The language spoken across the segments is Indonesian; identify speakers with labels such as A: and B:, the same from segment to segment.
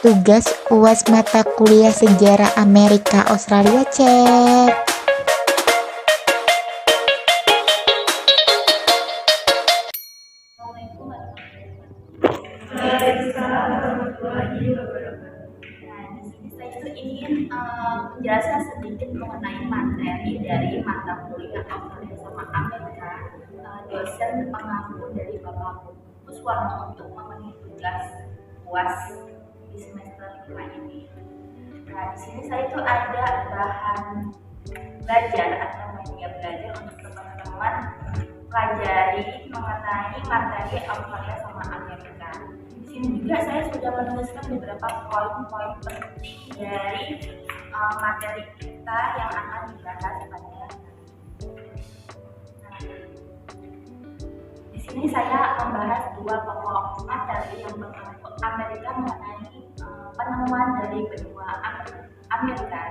A: Tugas UAS mata kuliah sejarah Amerika Australia cek.
B: Waalaikumsalam warahmatullahi wabarakatuh. Nah, di sini saya itu ingin menjelaskan sedikit mengenai materi dari mata kuliah Australia sama Amerika. Dosen pengampu dari Bapak Kuswarno untuk memenuhi tugas UAS di semester 5 ini. Nah, di sini saya itu ada bahan belajar atau media belajar untuk teman-teman pelajari mengenai materi Australia sama Amerika. Di sini juga saya sudah menuliskan beberapa poin-poin penting dari materi kita yang akan dibahas pada hari. Nah, di sini saya membahas dua pokok materi. Yang pertama Amerika mengenai penemuan dari benua Amerika.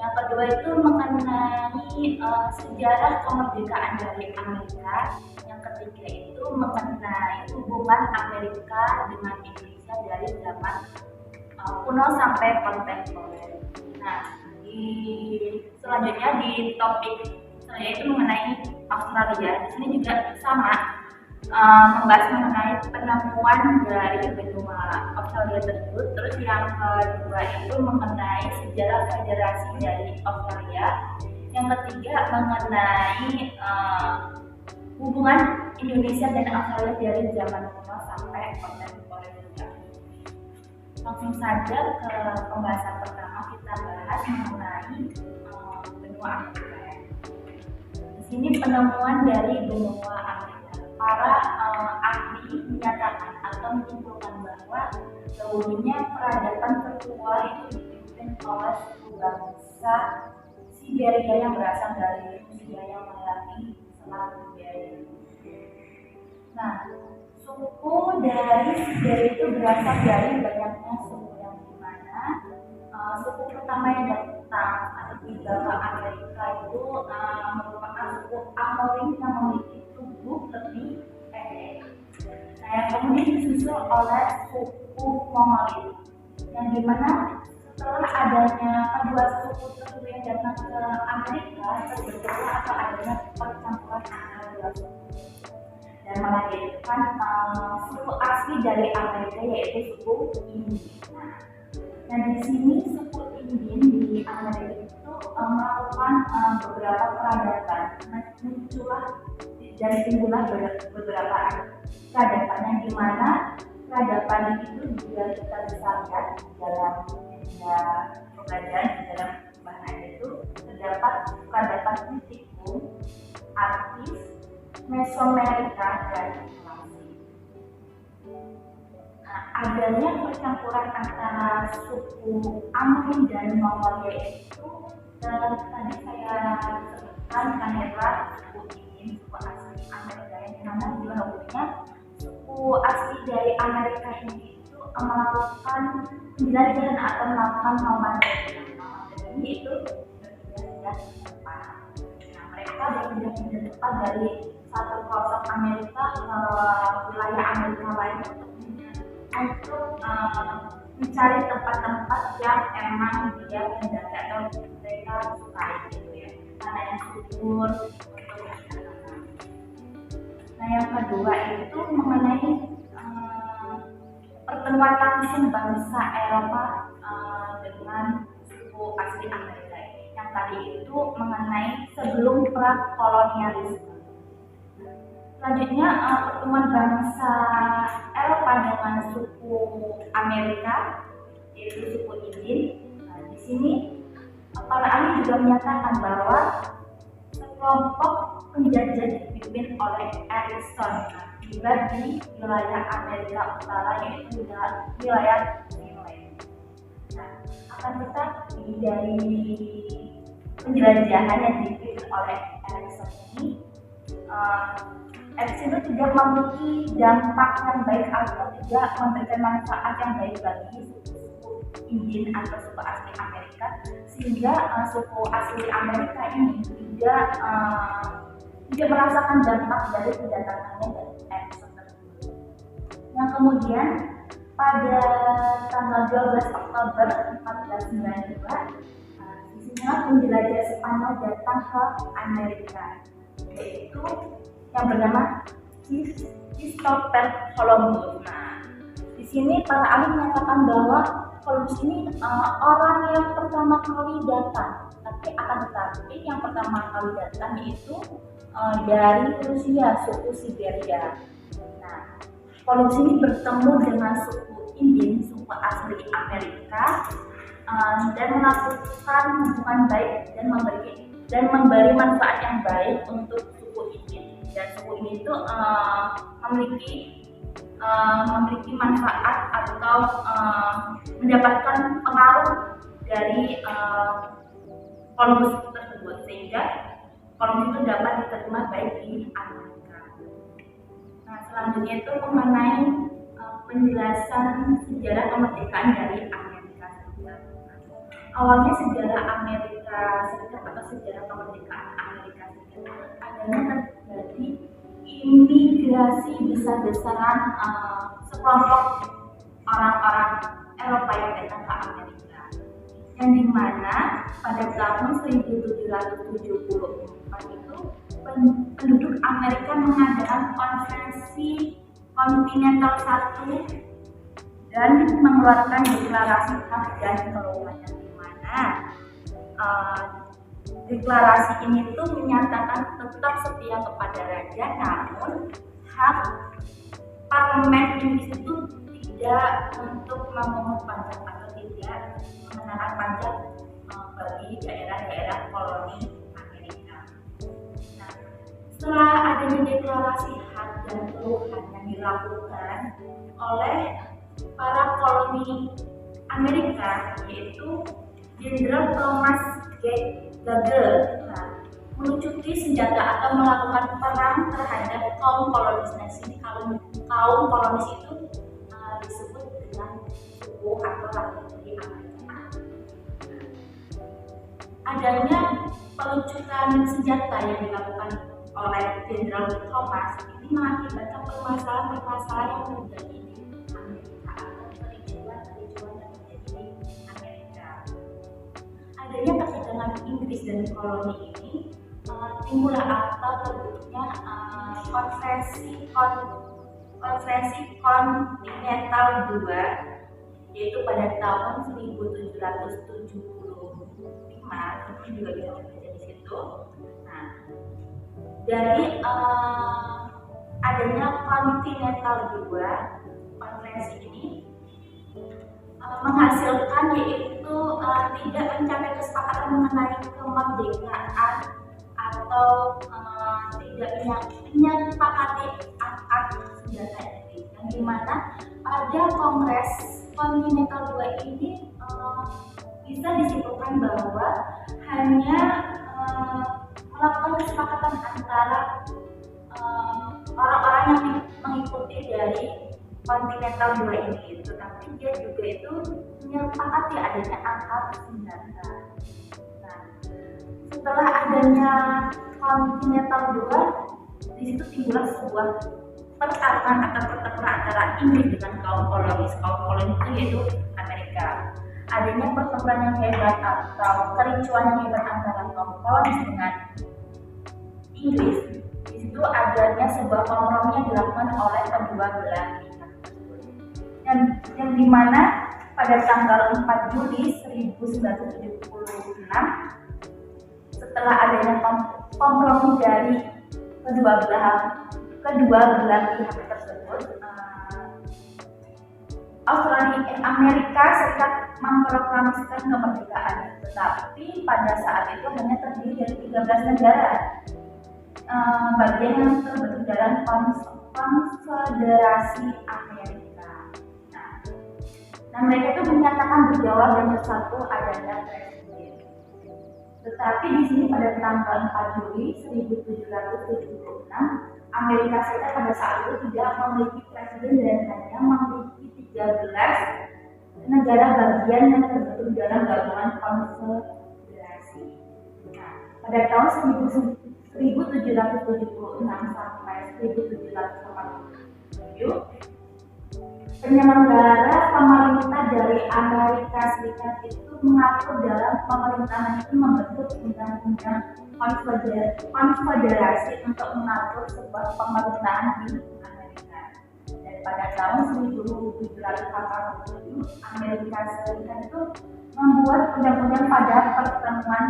B: Yang kedua itu mengenai sejarah kemerdekaan dari Amerika. Yang ketiga itu mengenai hubungan Amerika dengan Indonesia dari zaman kuno sampai kontemporer. Nah, selanjutnya di topik selanjutnya itu mengenai Australia. Di sini juga sama, membahas mengenai penemuan dari benua Australia tersebut. Terus yang kedua itu mengenai sejarah federasi dari Australia. Yang ketiga mengenai hubungan Indonesia dan Australia dari zaman kuno sampai kontemporer juga. Langsung saja ke pembahasan pertama, kita bahas mengenai benua Amerika. Di sini penemuan dari benua Amerika. Para ahli menyatakan atau menyimpulkan bahwa dahulunya peradaban tertua itu dipimpin oleh suku bangsa Siberia yang berasal dari Rusia yang melalui Selat Siberia. Nah, suku dari Siberia itu berasal dari banyaknya suku yang dimana suku pertama yang datang atau tiba ke Amerika itu merupakan suku Amorim yang memiliki tubuh lebih pendek. Nah, yang kemudian disusul oleh suku Mongolit yang dimana setelah adanya kedua suku tersebut yang datang ke Amerika terbentuklah atau adanya percampuran antara dua suku dan melahirkan suku asli dari Amerika yaitu suku Indian. Nah, di sini suku Indian di Amerika itu melakukan beberapa peradaban. Muncullah dan timbullah beberapa peradaban yang dimana peradaban itu juga kita bisa lihat di dalam media pembelajaran, di dalam bahan itu terdapat peradaban Hitikum, Arktis, Mesoamerika, dan Klasik. Nah, adanya percampuran antara suku Amorim dan Mongolia itu tadi saya sebutkan adalah suku ini, suku asli Amerika yang dimana dahulunya suku asli dari Amerika ini itu melakukan penjelajahan atau melakukan nomaden. Nomaden ini itu berpindah-pindah tempat. Nah, mereka berpindah-pindah tempat dari satu pelosok Amerika ke wilayah Amerika lain untuk mencari tempat-tempat yang emang dia mendaki atau mereka sukai gitu ya, tanah yang subur untuk masyarakat. Nah, yang kedua itu mengenai pertemuan langsung bangsa Eropa dengan suku asli Amerika. Yang tadi itu mengenai sebelum prakolonialisme. Selanjutnya pertemuan bangsa Eropa dengan suku Amerika yaitu suku Indian. Nah, di sini para ahli juga menyatakan bahwa sekelompok penjajah dipimpin oleh Erikson tiba di wilayah Amerika Utara yaitu wilayah Greenland. Nah, akan tetapi dari penjelajahan yang dipimpin oleh Erikson ini Erikson itu tidak memiliki dampak yang baik atau tidak memberikan manfaat yang baik bagi suku Indian atau suku asli Amerika, sehingga suku asli Amerika ini tidak merasakan dampak dari kedatangannya dari Erikson tersebut. Yang kemudian pada tanggal 12 Oktober 1492, disinilah penjelajah Spanyol datang ke Amerika, yaitu yang bernama Christopher Columbus. Nah, di sini para ahli menyatakan bahwa Columbus ini orang yang pertama kali datang. Tetapi yang pertama kali datang yaitu dari Rusia, suku Siberia. Nah, Columbus ini bertemu dengan suku Indian, suku asli Amerika, dan melakukan hubungan baik dan memberi manfaat yang baik untuk suku Indian. Dan suku ini itu memiliki manfaat atau mendapatkan pengaruh dari Columbus tersebut, sehingga Columbus itu dapat diterima baik di Amerika. Nah, selanjutnya itu mengenai penjelasan sejarah kemerdekaan dari Amerika Serikat. Awalnya sejarah Amerika Serikat atau sejarah kemerdekaan Amerika Serikat adanya terjadi imigrasi besar-besaran sekelompok orang-orang Eropa yang datang ke Amerika, yang dimana pada tahun 1774 itu penduduk Amerika mengadakan konferensi kontinental 1 dan mengeluarkan deklarasi hak dan kedaulatan, di mana deklarasi ini tuh menyatakan tetap setia kepada raja, namun hak parlemen Inggris itu tidak untuk memungut pajak atau tidak mengenakan pajak bagi daerah-daerah koloni Amerika. Nah, setelah adanya deklarasi hak dan keluhan yang dilakukan oleh para koloni Amerika, yaitu Jenderal Thomas Gage melucuti senjata atau melakukan perang terhadap kaum kolonis. Nah, sini kaum kolonis itu disebut dengan suku atau rakyat dari Amerika. Adanya pelucutan senjata yang dilakukan oleh Jenderal Thomas ini mengakibatkan permasalahan-permasalahan yang terjadi di Amerika atau kericuan yang terjadi di Amerika. Adanya ketegangan Inggris dan koloni ini timbullah atau terbentuknya konferensi kontinental 2, yaitu pada tahun 1775. Ini juga bisa terjadi di situ. Nah, dari adanya kontinental 2, konferensi ini menghasilkan yaitu tidak mencapai kesepakatan mengenai kemerdekaan atau tidak menyepakati angkat senjata ini, yang dimana pada Kongres Kontinental 2 ini bisa disimpulkan bahwa hanya melakukan kesepakatan antara orang-orang yang mengikuti dari Kontinental 2 ini, tetapi dia juga itu menyepakati adanya angkat senjata. Nah, setelah adanya Kontinental 2, di situ timbullah sebuah pertarungan atau pertempuran antara Inggris dengan kaum kolonis. Kaum kolonis itu yaitu Amerika. Adanya pertempuran yang hebat atau kericuan yang hebat antara kaum kolonis dengan Inggris. Di situ adanya sebuah kompromi yang dilakukan oleh kedua belah pihak, yang dimana pada tanggal 4 Juli 1976, setelah adanya kompromi dari kedua belah pihak tersebut, Amerika Serikat memproklamasikan kemerdekaan. Tetapi pada saat itu hanya terdiri dari 13 negara bagian yang terbentuk dalam Konfederasi Amerika. Nah, mereka itu menyatakan berjawab dan bersatu adanya presiden. Tetapi di sini pada tanggal 4 Juli 1776, Amerika Serikat pada saat itu tidak memiliki presiden dan hanya memiliki 13 negara bagian yang terbentuk dalam gabungan konfederasi. Nah, pada tahun 1776 sampai 1787, Penyelenggara pemerintah dari Amerika Serikat itu mengatur dalam pemerintahan itu membentuk undang-undang konfederasi untuk mengatur sebuah pemerintahan di Amerika. Dan pada tahun 1787 Amerika Serikat itu membuat undang-undang pada pertemuan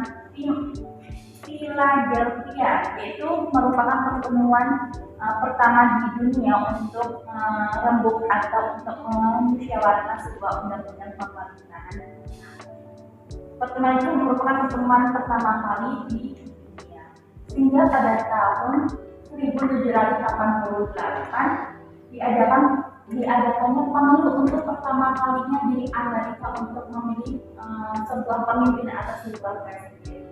B: Philadelphia, yaitu merupakan pertemuan pertama di dunia untuk merembuk atau untuk memusyawarahkan sebuah undang-undang pemerintahan. Pertemuan itu merupakan pertemuan pertama kali di dunia, sehingga pada tahun 1788 diadakannya pemilu untuk pertama kalinya di Amerika untuk memilih sebuah pemimpin atau sebuah presiden.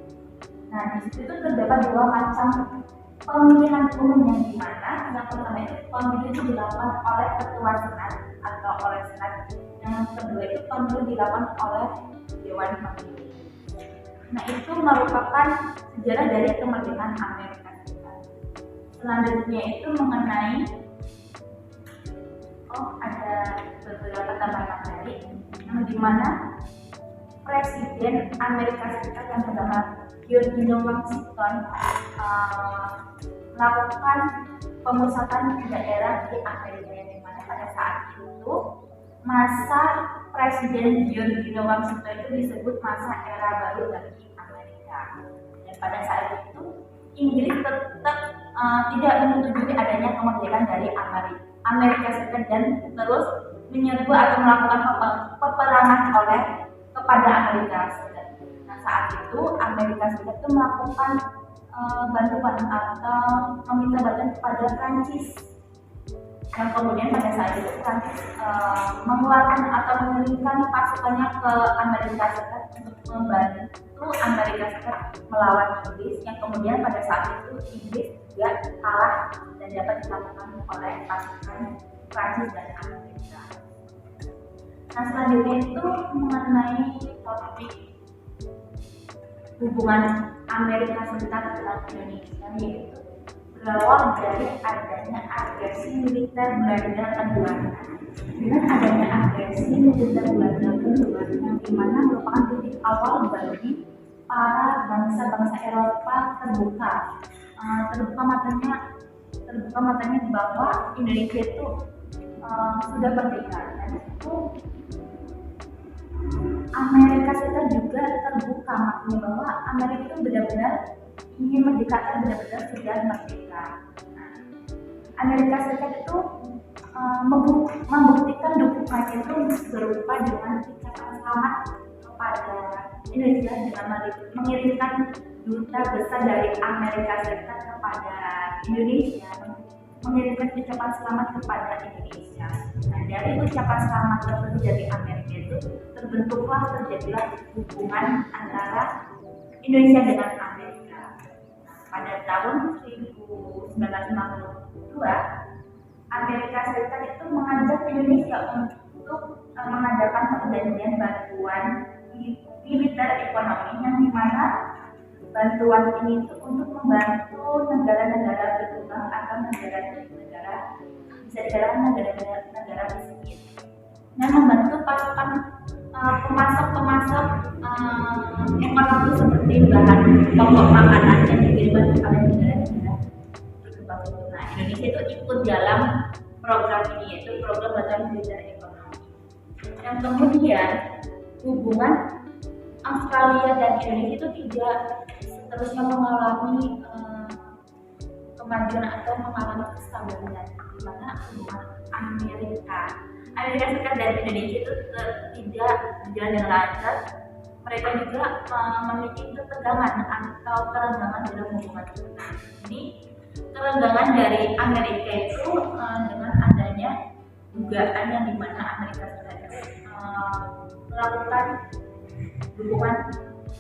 B: Nah, di situ terdapat dua macam pemilihan umum yang dimana yang pertama itu pemilu itu dilakukan oleh ketua senat atau oleh senat, yang kedua itu pemilu dilakukan oleh dewan pemilih. Nah, itu merupakan sejarah dari kemerdekaan Amerika Serikat. Selanjutnya itu mengenai ada beberapa tambahan tadi yang dimana Presiden Amerika Serikat yang bernama George Washington melakukan pemusatan daerah di Amerika, yang dimana pada saat itu masa Presiden George Washington itu disebut masa era baru bagi Amerika. Dan pada saat itu Inggris tetap tidak menyetujui adanya kemerdekaan dari Amerika Serikat dan terus menyerbu atau melakukan peperangan kepada Amerika Serikat. Nah, saat itu Amerika Serikat itu melakukan bantuan atau meminta bantuan kepada Prancis, yang kemudian pada saat itu Prancis mengeluarkan atau mengirimkan pasukannya ke Amerika Serikat untuk membantu Amerika Serikat melawan Inggris, yang kemudian pada saat itu Inggris juga kalah dan dapat dilakukan oleh pasukan Prancis dan Amerika. Nah, selanjutnya itu mengenai topik hubungan Amerika Serikat dengan Indonesia, yaitu berawal dari adanya agresi militer Belanda kedua. Dengan adanya agresi militer Belanda kedua, yang dimana merupakan titik awal bagi para bangsa-bangsa Eropa terbuka matanya bahwa Indonesia itu sudah merdeka, dan itu Amerika Serikat juga terbuka maknanya bahwa Amerika itu benar-benar ingin merdeka dan benar-benar sudah merdeka. Amerika Serikat itu membuktikan dukungannya itu berupa dengan ucapan selamat kepada Indonesia dengan mengirimkan duta besar dari Amerika Serikat kepada Indonesia, mengirimkan ucapan selamat kepada Indonesia. Nah, dari ucapan selamat tersebut dari Amerika itu terjadilah hubungan antara Indonesia dengan Amerika. Nah, pada tahun 1952 Amerika Serikat itu mengajak Indonesia untuk mengadakan perjanjian bantuan militer ekonomi, yang dimana bantuan ini itu untuk membantu negara-negara berkembang atau negara-negara bisa dikatakan negara miskin, dan membantu pasukan pemasok ekonomi seperti bahan pokok makanan yang dikirimkan kepada negara-negara berkembang itu. Nah, Indonesia itu ikut dalam program ini, yaitu program bantuan militer ekonomi. Dan kemudian hubungan Australia dan Indonesia itu tidak seterusnya mengalami kemajuan atau mengalami kestabilan, di mana hubungan Amerika Serikat dan Indonesia itu tidak berjalan dengan lancar. Mereka juga memiliki ketegangan atau kerenggangan dalam hubungan mereka. Ini kerenggangan dari Amerika itu dengan adanya dugaan yang dimana Amerika Serikat melakukan dukungan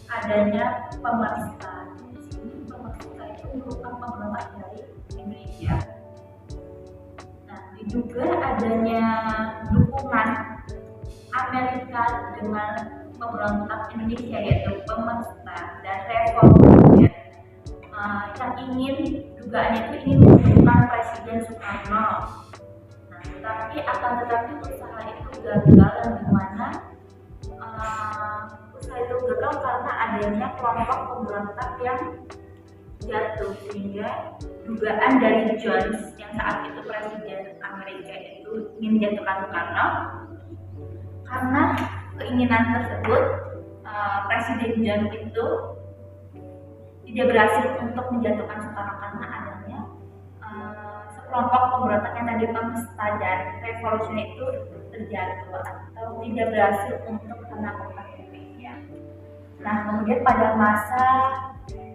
B: adanya pemerintah. Di sini pemerintah itu merupakan pemberontak dari Indonesia. Nah, diduga adanya dukungan Amerika dengan pemberontak Indonesia, yaitu pemerintah dan reformasi yang ingin dugaannya itu ingin menunjukkan Presiden Soekarno. Nah, tetapi usaha itu gagal, dan dimana usaha itu gagal karena adanya kelompok pemberontak yang jatuh, sehingga dugaan dari Jones yang saat itu presiden Amerika itu ingin menjatuhkan Soekarno. Karena keinginan tersebut, Presiden Jones itu tidak berhasil untuk menjatuhkan Soekarno karena adanya sekelompok pemberontak yang tadi pemesta dan revolusi itu terjatuh atau tidak berhasil untuk menaklukkan Indonesia. Nah, kemudian pada masa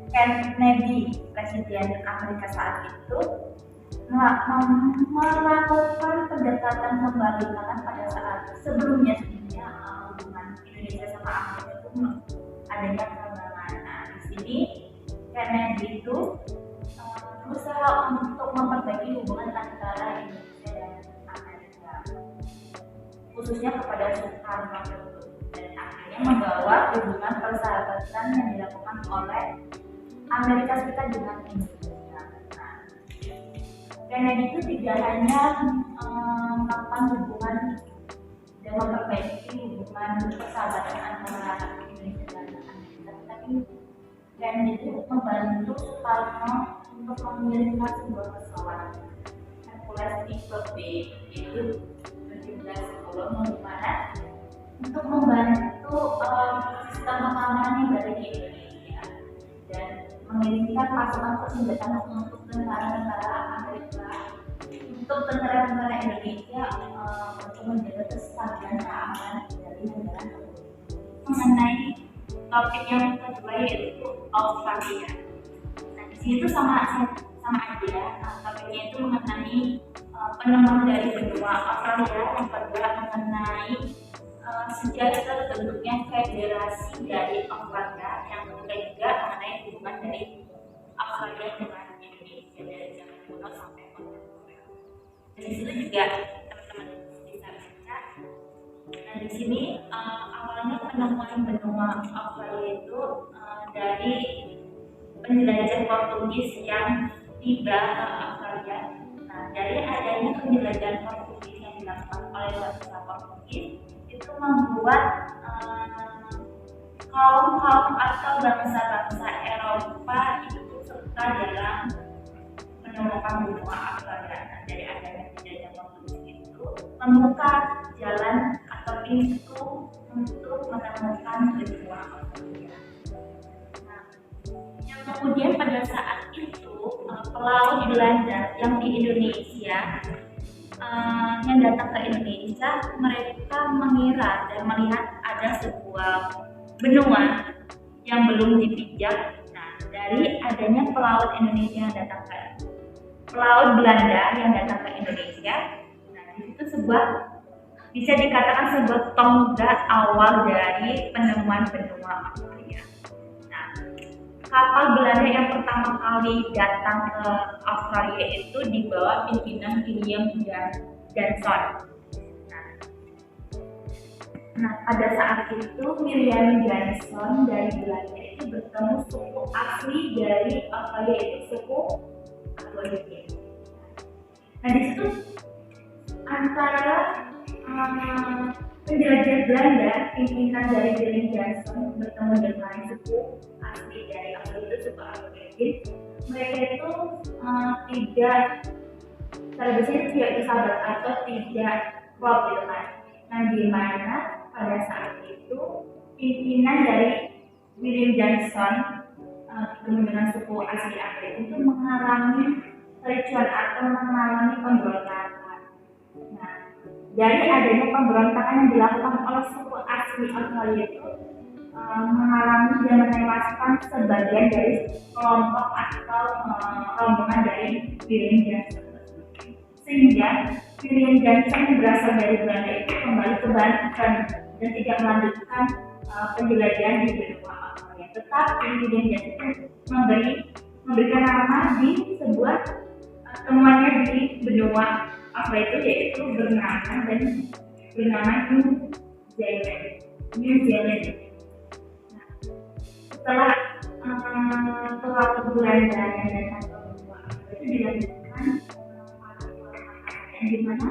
B: Kennedy, presiden Amerika saat itu, melakukan pendekatan kembali, karena pada saat sebelumnya hubungan Indonesia sama Amerika itu adanya perkembangan. Nah, di sini Kennedy itu berusaha untuk memperbaiki hubungan antara Indonesia dan Amerika, khususnya kepada Soekarno, dan akhirnya membawa hubungan persahabatan yang dilakukan oleh Amerika Serikat dengan Indonesia. Nah, Kennedy itu tidak hanya melakukan hubungan dan memperbaiki hubungan persahabatan antara Indonesia dan Amerika, tapi Kennedy itu membantu Soekarno untuk mengirimkan sebuah pesawat Hercules tipe B, yaitu berjumlah 10, di mana untuk membantu sistem pengamanan yang berada di Indonesia dan mengirimkan pasukan persenjataan untuk tentara-tentara Amerika, untuk tentara-tentara Indonesia untuk menjaga kestabilan keamanan dari negara tersebut. Mengenai topik yang kedua yaitu Australia. Nah, di sini tuh sama aja. Topiknya itu mengenai penemuan dari benua Australia, yang kedua mengenai sejarah terbentuknya federasi dari Australia, yang ketiga mengenai hubungan dari Australia dengan Indonesia dari zaman kuno sampai kontemporer. Di situ juga teman-teman bisa baca. Nah, di sini awalnya penemuan benua Australia itu dari penjelajah Portugis yang tiba ke Australia. Nah, dari adanya penjelajahan Portugis yang dilakukan oleh bangsa Portugis itu membuat kaum-kaum atau bangsa-bangsa Eropa itu serta dalam menemukan benua Australia. Nah, dari adanya penjelajahan Portugis itu membuka jalan atau pintu untuk menemukan benua Australia. Nah, yang kemudian pada saat itu pelaut Belanda yang di Indonesia yang datang ke Indonesia, mereka mengira dan melihat ada sebuah benua yang belum dipijak. Nah, dari adanya pelaut Indonesia yang datang ke pelaut Belanda yang datang ke Indonesia, nah itu bisa dikatakan sebuah tonggak awal dari penemuan benua Australia. Nah, kapal Belanda yang pertama kali datang ke Australia itu di bawah pimpinan William Johnson. Nah, pada saat itu William Johnson dari Belanda itu bertemu suku asli dari Australia, itu suku Aborigin. Nah, di situ antara penjelajah Belanda, pimpinan dari William Johnson bertemu dengan suku asli dari Australia, itu suku Aborigin. Mereka itu tidak bersahabat atau tidak klop gitu kan. Nah, di mana pada saat itu pimpinan dari William Johnson bertemu dengan suku asli Afrika itu mengalami kericuan atau mengalami pemberontakan. Nah, dari adanya pemberontakan yang dilakukan oleh suku asli Australia itu mengalami dan menewaskan sebagian dari kelompok atau rombongan dari William Johnson, sehingga William Johnson yang berasal dari Belanda itu kembali ke Banten dan tidak melanjutkan penjelajahan di benua Australia. Tetapi William Johnson memberikan nama di sebuah temuannya di benua Australia itu, yaitu bernama New Zealand. Setelah Belanda yang datang ke benua Australia itu dilanjutkan di mana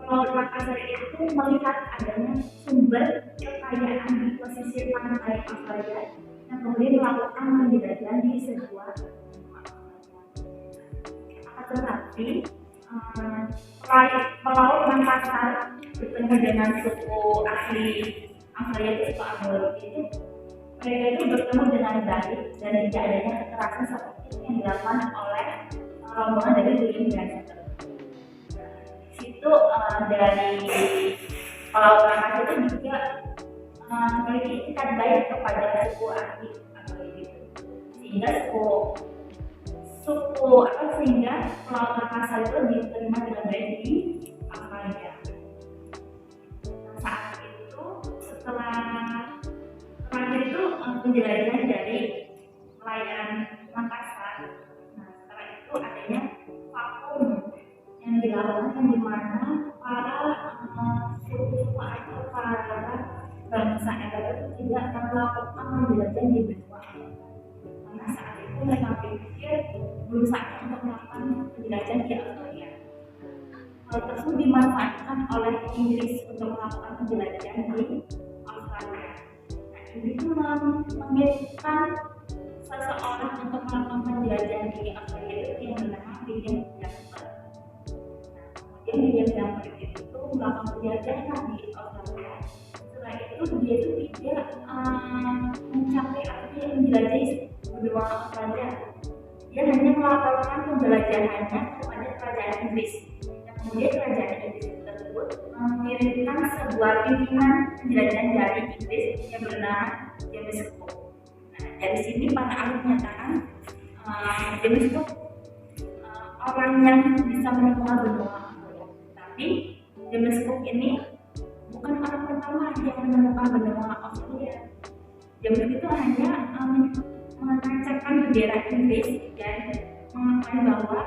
B: Pelaut Makassar itu melihat adanya sumber kekayaan di pesisir pantai Australia dan kemudian melakukan penjelajahan di sebuah tetapi pelaut Makassar bertemu dengan suku asli Australia itu suku Anglo itu mereka itu bertemu dengan baik dan tidak adanya kekerasan seperti yang dilakukan oleh rombongan dari William Granville. Itu dari pelaut Makassar itu juga memiliki itikat baik kepada suku asli Anglo itu sehingga sehingga pelaut Makassar itu diterima dengan baik di Australia. Saat itu setelah itu penjelajahan dari nelayan Makassar. Nah, setelah itu adanya vakum yang dilakukan di mana para suku atau para bangsa Eropa itu tidak melakukan penjelajahan di benua karena saat itu mereka pikir berusaha untuk melakukan penjelajahan di Australia. Hal tersebut dimanfaatkan oleh Inggris untuk melakukan penjelajahan di Australia. Inggris mengirimkan seseorang untuk melakukan penjelajahan di Australia itu yang bernama William Granville. Kemudian William Granville itu melakukan penjelajahan di Australia. Setelah itu dia itu tidak mencapai arti menjelajahi benua Australia. Dia hanya melaporkan penjelajahannya kepada kerajaan Inggris. Dan kemudian kerajaan Inggris tersebut mengirimkan sebuah pimpinan penjelajahan dari Inggris yang bernama James Cook. Nah, dari sini para ahli menyatakan James Cook orang yang bisa menemukan benua Australia. Tapi James Cook ini bukan orang pertama yang menemukan benua Australia. James Cook itu hanya menancapkan bendera Inggris dan mengatakan bahwa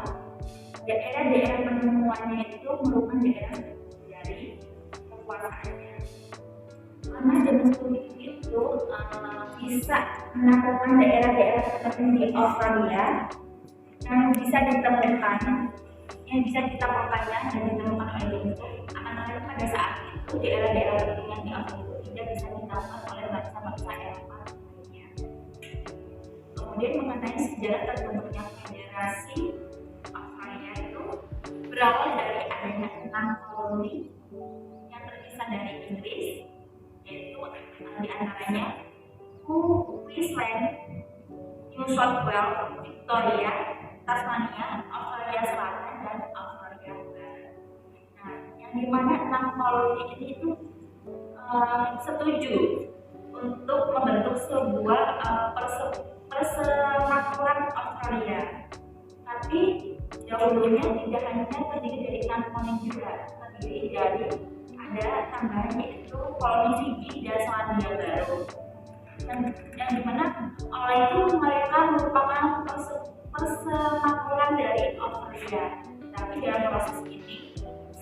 B: daerah-daerah penemuannya itu merupakan daerah dari kekuasaannya. Karena James Cook itu bisa menampilkan daerah-daerah seperti di Australia yang bisa ditemukan, yang bisa kita perpanjang dan ditemukan oleh James Cook. Akan tetapi pada saat itu daerah-daerah yang di Australia itu tidak bisa ditemukan oleh bangsa-bangsa Eropa. Kemudian mengenai sejarah terbentuknya federasi Australia itu berawal dari adanya 6 koloni yang terpisah dari Inggris, yaitu di antaranya Queensland, New South Wales, Victoria, Tasmania, Australia Selatan, dan Australia Barat. Nah, yang dimana 6 koloni ini itu setuju untuk membentuk sebuah persemakmuran Australia. Tapi dahulunya tidak hanya terdiri dari 6 koloni juga, terdiri dari ada tambahannya itu koloni Fiji dan Selandia Baru. Dan yang dimana oleh itu mereka merupakan persemakmuran dari Australia. Tapi dalam proses ini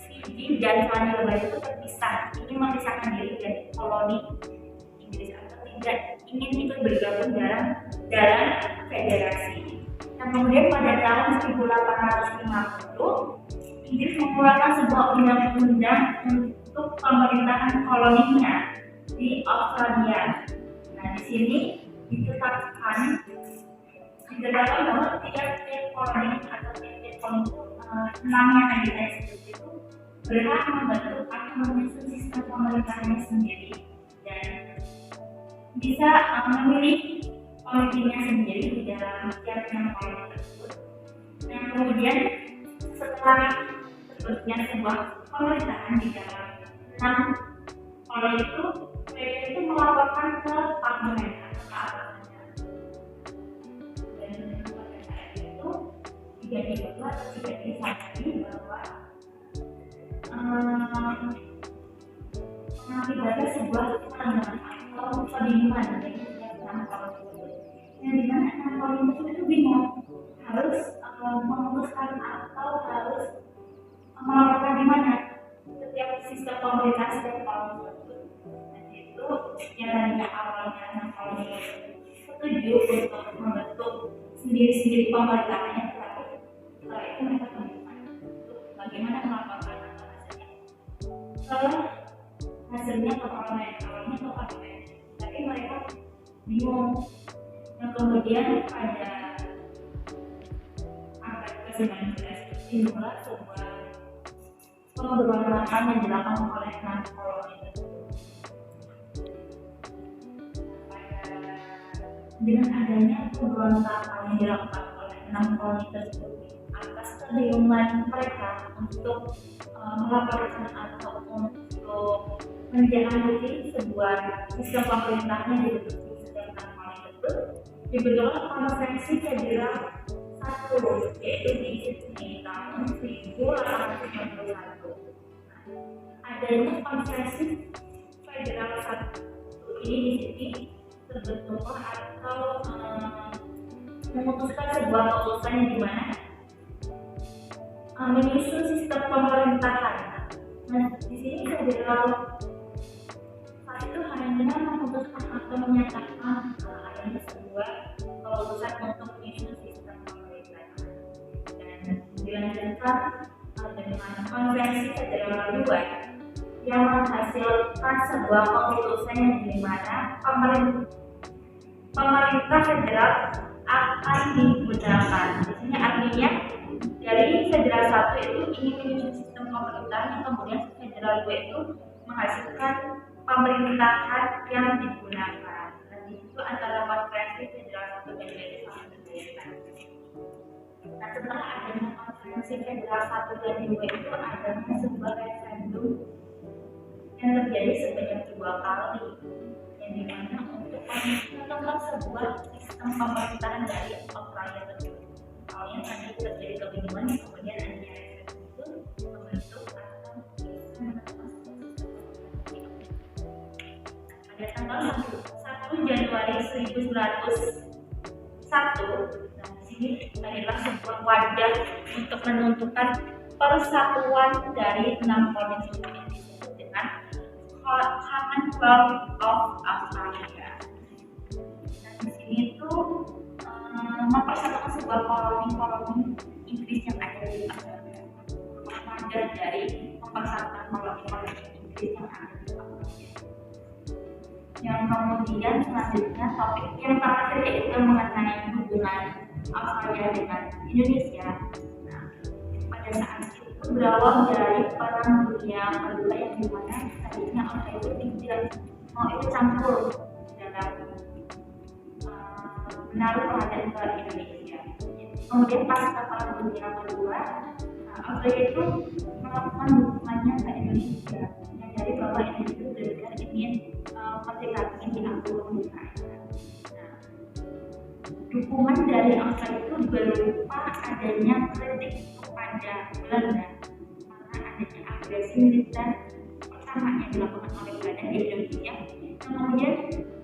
B: Fiji dan Selandia Baru itu terpisah, ingin memisahkan diri dari koloni Inggris atau tidak ingin ikut bergabung dalam federasi. Dan kemudian pada tahun 1850 Inggris mengeluarkan sebuah undang-undang untuk pemerintahan koloninya di Australia. Nah, di sini ditetapkan bahwa tiap-tiap koloni atau tiap-tiap koloni 6 yang tadi saya sebut itu berhak membentuk atau menyusun sistem pemerintahannya sendiri dan bisa memilih pemimpinnya sendiri di dalam tiap-tiap koloni tersebut. Dan kemudian setelah terbentuknya sebuah pemerintahan di dalam 6 koloni itu, mereka itu melaporkan ke parlemen atau ke atasnya. Dan pada saat itu tidak dibuat atau tidak disadari bahwa mengakibatkan sebuah pelanggaran atau kebingungan dari setiap 6 koloni tersebut. Yang dimana 6 koloni tersebut itu bingung harus memutuskan atau harus melaporkan di mana setiap sistem pemerintahan setiap koloni tersebut. Dan itu yang tadinya awalnya 6 koloni setuju untuk membentuk sendiri-sendiri pemerintahannya, tetapi setelah itu mereka bingung untuk bagaimana melaporkan atau hasilnya hasilnya ke parlemen, awalnya ke parlemen, tapi mereka bingung. Nah kemudian pada abad ke-19 dimulai sebuah pemberontakan yang dilakukan oleh enam koloni tersebut. Dengan adanya pemberontakan yang dilakukan oleh enam koloni tersebut atas kebingungan mereka untuk melaporkan atau untuk menjalankan sebuah sistem pemerintahan yang dibentuk di setiap enam koloni tersebut, dibentuklah konferensi federal satu, yaitu di Sydney tahun 1891. Adanya konferensi federal satu ini di Sydney terbentuklah atau memutuskan sebuah keputusan yang dimana menyusun sistem pemerintahan. Nah, di sini federal saat itu hanya memutuskan atau menyatakan adanya sebuah keputusan untuk menyusun sistem pemerintahan, dan dilanjutkan dengan konferensi federal kedua yang menghasilkan sebuah keputusan yang dimana pemerintah federal akan digunakan. Di sini artinya dari federal satu itu ingin menyusun sistem pemerintahan, kemudian federal dua itu menghasilkan pemerintahan yang digunakan. Dan itu antara konferensi federal satu dan dua itu sangat berbeda. Nah setelah adanya konferensi federal satu dan dua itu adanya sebuah referendum yang terjadi sebanyak 2 kali, yang dimana untuk menentukan sebuah sistem pemerintahan dari Australia tersebut. Awalnya tadi terjadi kebingungan, kemudian adanya referendum itu membentuk atau bisa menentukan pada tanggal 1 Januari 1901. Nah di sini adalah sebuah wadah untuk menentukan persatuan dari 6 koloni yang disebut dengan Commonwealth of Australia. Nah di sini itu mempersatukan sebuah koloni-koloni Inggris yang ada di Australia. Wadah dari mempersatukan koloni-koloni Inggris yang ada di Australia. Yang kemudian selanjutnya topik yang terakhir yaitu mengenai hubungan Australia dengan Indonesia. Nah, pada saat itu berawal dari Perang Dunia Kedua yang dimana tadinya Australia itu tidak mau ikut campur dalam menaruh perhatian ke Indonesia. Kemudian pasca Perang Dunia Kedua, Australia itu melakukan dukungannya ke Indonesia. Yang dari bahwa Indonesia benar-benar ingin merdeka, ingin diakui kemerdekaan. Nah, dukungan dari Australia itu berupa adanya kritik kepada Belanda karena adanya agresi militer pertama yang dilakukan oleh Belanda di Indonesia. Kemudian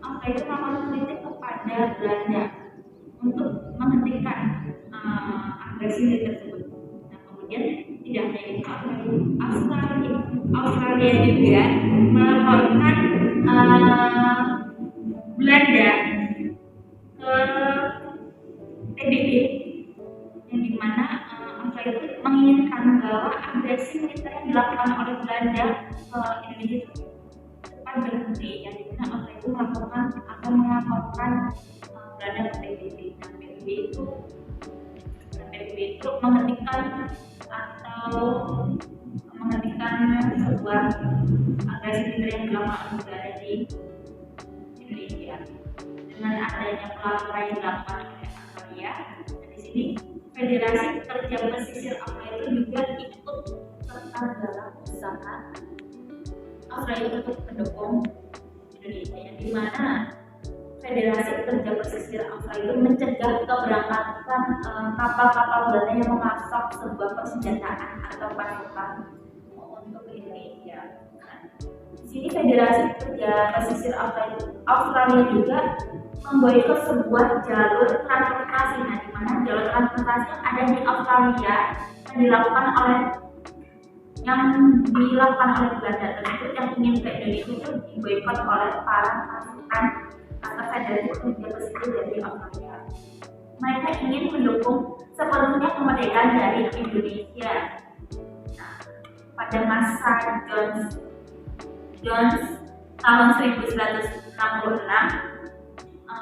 B: Australia itu melakukan kritik kepada Belanda untuk menghentikan agresi militer tersebut. Nah, kemudian tidak hanya itu, Australia juga melaporkan Belanda ke PBB, yang dimana Australia itu menginginkan bahwa agresi militer yang dilakukan oleh Belanda ke Indonesia itu cepat berhenti, yang dimana Australia itu melakukan atau melaporkan Belanda ke PBB. Nah, PBB itu menghentikan sebuah agresi militer yang dilakukan oleh Belanda di Indonesia. Dengan adanya pelaporan yang dilakukan oleh Australia, dan di sini Federasi Pekerja Pesisir Australia itu juga ikut serta dalam usaha Australia untuk mendukung Indonesia, yang dimana Federasi Pekerja Pesisir Australia itu mencegah keberangkatan kapal-kapal Belanda yang memasok sebuah persenjataan atau pasukan untuk Indonesia. Di sini Federasi Pekerja Pesisir Australia juga memboikot sebuah jalur transportasi, nah di mana jalur transportasi yang ada di Australia yang dilakukan oleh Belanda tersebut yang ingin ke Indonesia itu diboikot oleh para pasukan atau Federasi Pekerja Pesisir dari Australia. Mereka ingin mendukung sepenuhnya kemerdekaan dari Indonesia. Nah, pada masa John Jones tahun 1166,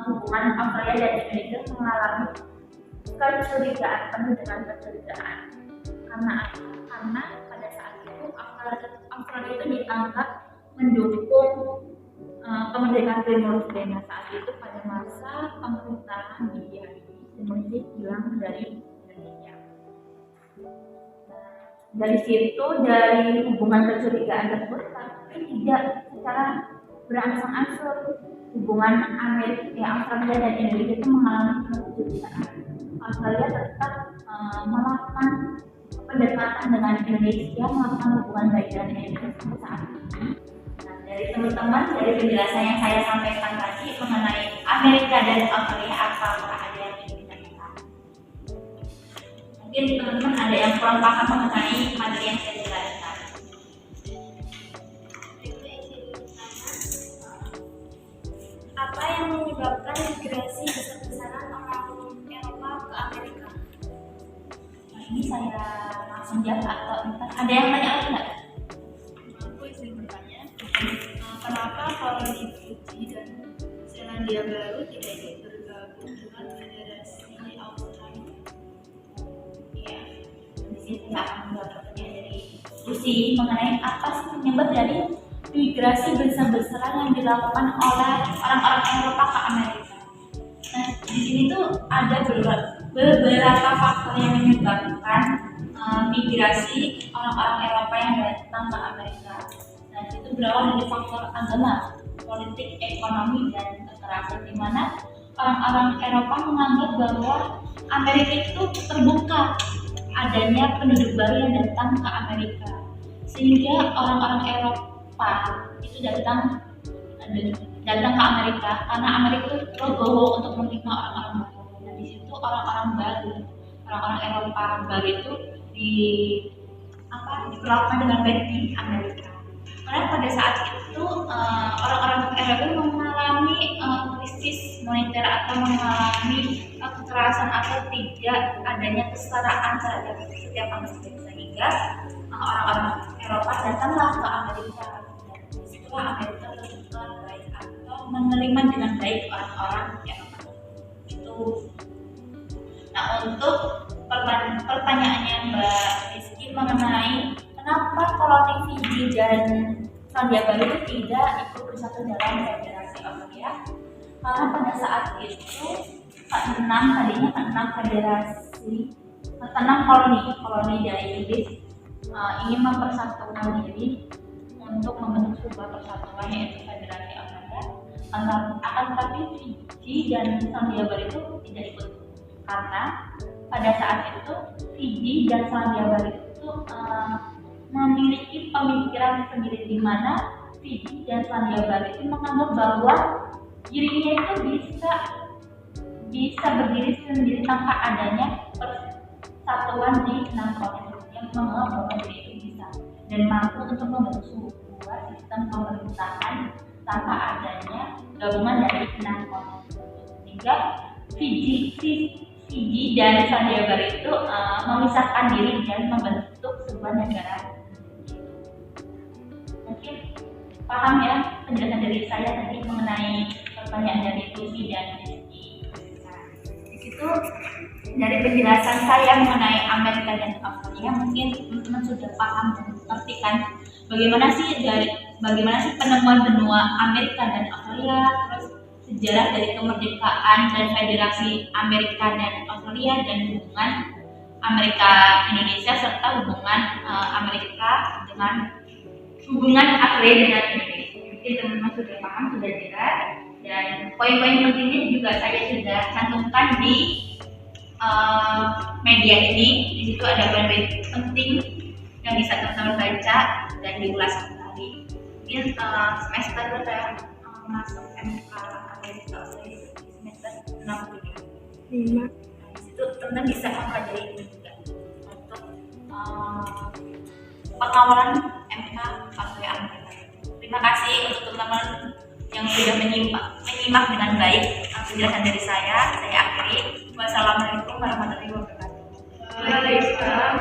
B: hubungan Australia dan Indonesia mengalami kecurigaan penuh dengan kecurigaan. Karena pada saat itu Australia itu dianggap mendukung kemerdekaan Timur Tengah saat itu pada masa pemerintahan BRI. Indonesia hilang dari Indonesia. Dari situ, dari hubungan kecurigaan tersebut, tapi tidak secara berangsur-angsur hubungan Australia dan Indonesia itu mengalami kecurigaan. Australia tetap melakukan pendekatan dengan Indonesia, melakukan hubungan baik dengan Indonesia sampai saat ini. Nah, dari teman-teman, dari penjelasan yang saya sampaikan tadi mengenai Amerika dan Australia, apakah ada yang ingin ditanyakan? Mungkin teman-teman ada yang kurang paham mengenai materi yang saya jelaskan.
C: Apa yang menyebabkan migrasi besar-besaran orang Eropa ke Amerika?
B: Nah, ini saya langsung jawab atau ada yang tanya lagi nggak?
C: Aku izin bertanya, kenapa koloni Fiji dan Selandia Baru tidak ikut bergabung dengan Federasi Australia?
B: Ya, di sini saya akan menjawab pertanyaan dari Lucy mengenai apa sih penyebab dari migrasi besar-besaran yang dilakukan oleh orang-orang Eropa ke Amerika. Nah, di sini tuh ada beberapa faktor yang menyebabkan migrasi orang-orang Eropa yang datang ke Amerika. Nah, itu berawal dari faktor agama, politik, ekonomi, dan kekerasan, di mana orang-orang Eropa menganggap bahwa Amerika itu terbuka adanya penduduk baru yang datang ke Amerika, sehingga orang-orang Eropa itu datang ke Amerika karena Amerika itu legowo untuk menerima orang-orang baru. Nah, di situ orang-orang Eropa baru itu diperlakukan dengan baik di Amerika. Karena pada saat itu orang-orang Eropa mengalami krisis moneter atau mengalami kekerasan atau tidak adanya kesetaraan terhadap setiap manusia, sehingga orang-orang Eropa datanglah ke Amerika. Disitulah Amerika terbuka baik atau menerima dengan baik orang-orang Eropa itu. Nah, untuk pertanyaannya Mbak Rizky mengenai kenapa koloni Fiji dan Selandia Baru itu tidak ikut bersatu dalam Federasi Australia, karena pada saat itu keenam koloni dari Inggris ingin mempersatukan diri untuk membentuk sebuah persatuan yaitu Federasi Australia. Akan tetapi Fiji dan Selandia Baru itu tidak ikut karena pada saat itu Fiji dan Selandia Baru itu memiliki pemikiran sendiri, di mana Fiji dan Selandia Baru itu menganggap bahwa dirinya itu bisa berdiri sendiri tanpa adanya persatuan di 6 koloni, yang menganggap bahwa diri itu bisa dan mampu untuk membentuk sebuah sistem pemerintahan tanpa adanya gabungan dari 6 koloni. Sehingga Fiji dan Selandia Baru itu memisahkan diri dan membentuk sebuah negara. Mungkin paham ya penjelasan dari saya tadi mengenai pertanyaan dari Lucy dan Rizky. Nah, di situ dari penjelasan saya mengenai Amerika dan Australia, mungkin teman-teman sudah paham dan mengerti kan bagaimana sih penemuan benua Amerika dan Australia, terus sejarah dari kemerdekaan dan Federasi Amerika dan Australia, dan hubungan Amerika Indonesia, serta hubungan Amerika dengan Australia dengan Indonesia. Mungkin teman-teman sudah paham, sudah jelas, dan poin-poin pentingnya juga saya sudah cantumkan di media ini. Di situ ada poin-poin penting yang bisa teman-teman baca dan diulas kembali. Mungkin semester saya masuk MK Amerika Australia semester 6 ini. Di situ teman-teman bisa mempelajari ini juga untuk pengawalan MK Australia Amerika. Terima kasih untuk teman-teman yang sudah menyimak dengan baik penjelasan dari saya. Saya akhiri. Wassalamualaikum warahmatullahi wabarakatuh.
C: Waalaikumsalam.